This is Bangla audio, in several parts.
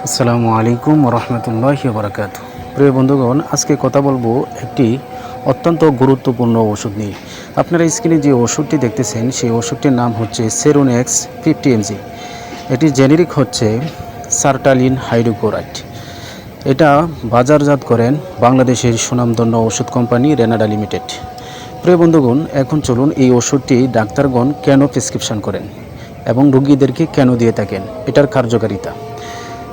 আসসালামু আলাইকুম রহমতুল্লাহি বারাকাতু। প্রিয় বন্ধুগণ, আজকে কথা বলবো একটি অত্যন্ত গুরুত্বপূর্ণ ওষুধ নিয়ে। আপনারা স্ক্রিনে যে ওষুধটি দেখতেছেন সেই ওষুধটির নাম হচ্ছে সেরোনেক্স 50 mg। এটি জেনেরিক হচ্ছে সার্টালিন হাইড্রোক্লোরাইড। এটা বাজারজাত করেন বাংলাদেশের সুনামধন্য ওষুধ কোম্পানি রেনাডা লিমিটেড। প্রিয় বন্ধুগণ, এখন চলুন এই ওষুধটি ডাক্তারগণ কেন প্রেসক্রিপশন করেন এবং রোগীদেরকে কেন দিয়ে থাকেন, এটার কার্যকারিতা।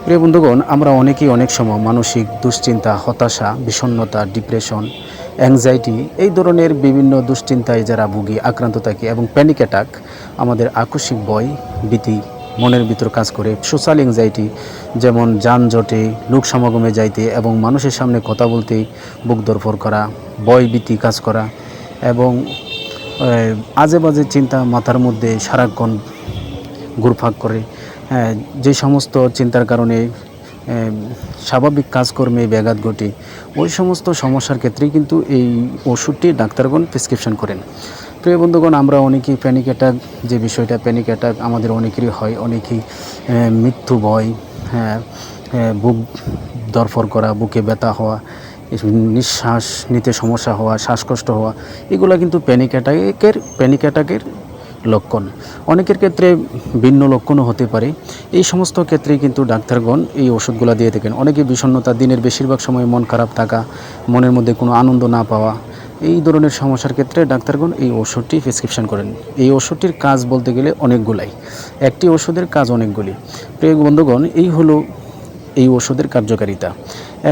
প্রিয় বন্ধুগণ, আমরা অনেকেই অনেক সময় মানসিক দুশ্চিন্তা, হতাশা, বিষণ্ণতা, ডিপ্রেশন, অ্যাংজাইটি এই ধরনের বিভিন্ন দুশ্চিন্তায় যারা ভুগি, আক্রান্ত থাকি এবং প্যানিক অ্যাটাক, আমাদের আকস্মিক ভয়, ভীতি মনের ভিতর কাজ করে, সোশ্যাল অ্যাংজাইটি যেমন যানজটে, লোক সমাগমে যাইতে এবং মানুষের সামনে কথা বলতে বুক ধড়ফড় করা, ভয় ভীতি কাজ করা এবং আজে বাজে চিন্তা মাথার মধ্যে সারাক্ষণ ঘুরপাক করে, যে সমস্ত চিন্তার কারণে স্বাভাবিক কাজকর্মে ব্যাঘাত ঘটে, ওই সমস্ত সমস্যার ক্ষেত্রেই কিন্তু এই ওষুধটি ডাক্তারগণ প্রেসক্রিপশন করেন। প্রিয় বন্ধুগণ, আমরা অনেকেই প্যানিক অ্যাটাক, যে বিষয়টা প্যানিক অ্যাটাক আমাদের অনেকেরই হয়, অনেকেই মৃত্যু ভয়, বুক ধড়ফড় করা, বুকে ব্যথা হওয়া, নিঃশ্বাস নিতে সমস্যা হওয়া, শ্বাসকষ্ট হওয়া, এগুলো কিন্তু প্যানিক অ্যাটাকের লক্ষণ। অনেকের ক্ষেত্রে ভিন্ন লক্ষণও হতে পারে। এই সমস্ত ক্ষেত্রে কিন্তু ডাক্তারগণ এই ওষুধগুলো দিয়ে থাকেন। অনেকে বিষণ্ণতা, দিনের বেশিরভাগ সময় মন খারাপ থাকা, মনের মধ্যে কোনো আনন্দ না পাওয়া, এই ধরনের সমস্যার ক্ষেত্রে ডাক্তারগণ এই ওষুধটি প্রেসক্রিপশন করেন। এই ওষুধটির কাজ বলতে গেলে অনেকগুলাই, একটি ওষুধের কাজ অনেকগুলি। প্রিয় বন্ধুগণ, এই হলো এই ওষুধের কার্যকারিতা।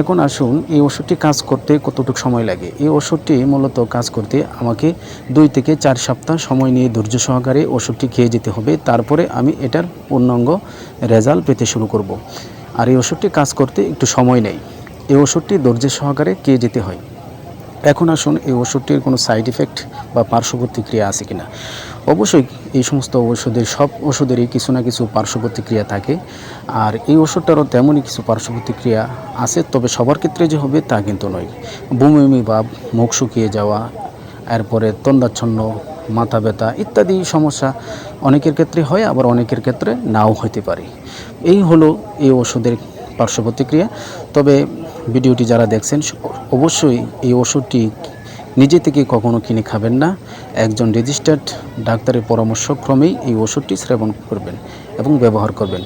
এখন আসুন এই ওষুধটি কাজ করতে কতটুকু সময় লাগে। এই ওষুধটি মূলত কাজ করতে আমাকে 2 থেকে 4 সপ্তাহ সময় নিয়ে ধৈর্য সহকারে ওষুধটি খেয়ে যেতে হবে। তারপরে আমি এটার পূর্ণাঙ্গ রেজাল্ট পেতে শুরু করব। আর এই ওষুধটি কাজ করতে একটু সময় নেই। এই ওষুধটি ধৈর্য সহকারে খেয়ে যেতে হয়। এখন আসুন এই ওষুধটির কোনো সাইড ইফেক্ট বা পার্শ্ব প্রতিক্রিয়া আছে কিনা। অবশ্যই এই সমস্ত সব ওষুধেরই কিছু না কিছু পার্শ্ব প্রতিক্রিয়া থাকে, আর এই ওষুধটারও তেমনই কিছু পার্শ্ব প্রতিক্রিয়া আছে, তবে সবার ক্ষেত্রে যে হবে তা কিন্তু নয়। বমি বমি ভাব, মুখ শুকিয়ে যাওয়া, এরপরে তন্দ্রাচ্ছন্ন, মাথা ব্যথা ইত্যাদি সমস্যা অনেকের ক্ষেত্রে হয়, আবার অনেকের ক্ষেত্রে নাও হতে পারে। এই হলো এই ওষুধের পার্শ্ব প্রতিক্রিয়া। তবে ভিডিওটি যারা দেখছেন অবশ্যই এই ওষুধটি নিজে থেকে কখনো কিনে খাবেন না। একজন রেজিস্টার্ড ডাক্তারের পরামর্শক্রমেই এই ওষুধটি সেবন করবেন এবং ব্যবহার করবেন।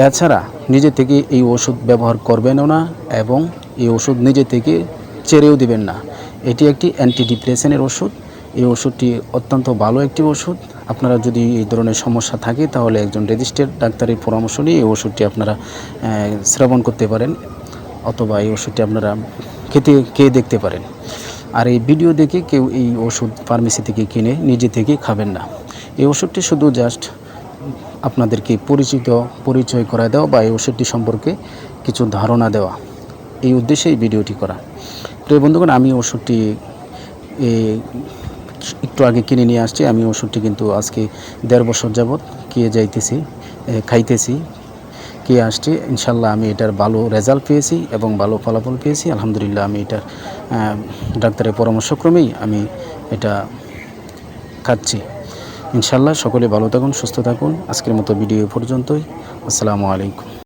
এছাড়া নিজে থেকে এই ওষুধ ব্যবহার করবেনও না এবং এই ওষুধ নিজে থেকে ছেড়েও দিবেন না। এটি একটি অ্যান্টি ডিপ্রেশনের ওষুধ। এই ওষুধটি অত্যন্ত ভালো একটি ওষুধ। আপনারা যদি এই ধরনের সমস্যা থাকে তাহলে একজন রেজিস্টার্ড ডাক্তারের পরামর্শ নিয়ে এই ওষুধটি আপনারা সেবন করতে পারেন, অথবা এই ওষুধটি আপনারা খেয়ে দেখতে পারেন। আর এই ভিডিও দেখে কেউ এই ওষুধ ফার্মেসি থেকে কিনে নিজে থেকে খাবেন না। এই ওষুধটি শুধু জাস্ট আপনাদেরকে পরিচয় করা দেওয়া বা এই ওষুধটি সম্পর্কে কিছু ধারণা দেওয়া, এই উদ্দেশ্যে এই ভিডিওটি করা। প্রিয় বন্ধুগণ, আমি ওষুধটি একটু আগে কিনে নিয়ে আসছি। আমি ওষুধটি কিন্তু আজকে 1.5 বছর যাবৎ খাইতেছি, কে আসছে। ইনশাল্লাহ আমি এটার ভালো রেজাল্ট পেয়েছি এবং ভালো ফলাফল পেয়েছি। আলহামদুলিল্লাহ, আমি এটার ডাক্তারের পরামর্শক্রমেই আমি এটা খাচ্ছি। ইনশাল্লাহ সকলে ভালো থাকুন, সুস্থ থাকুন। আজকের মতো ভিডিও পর্যন্তই। আসসালামু আলাইকুম।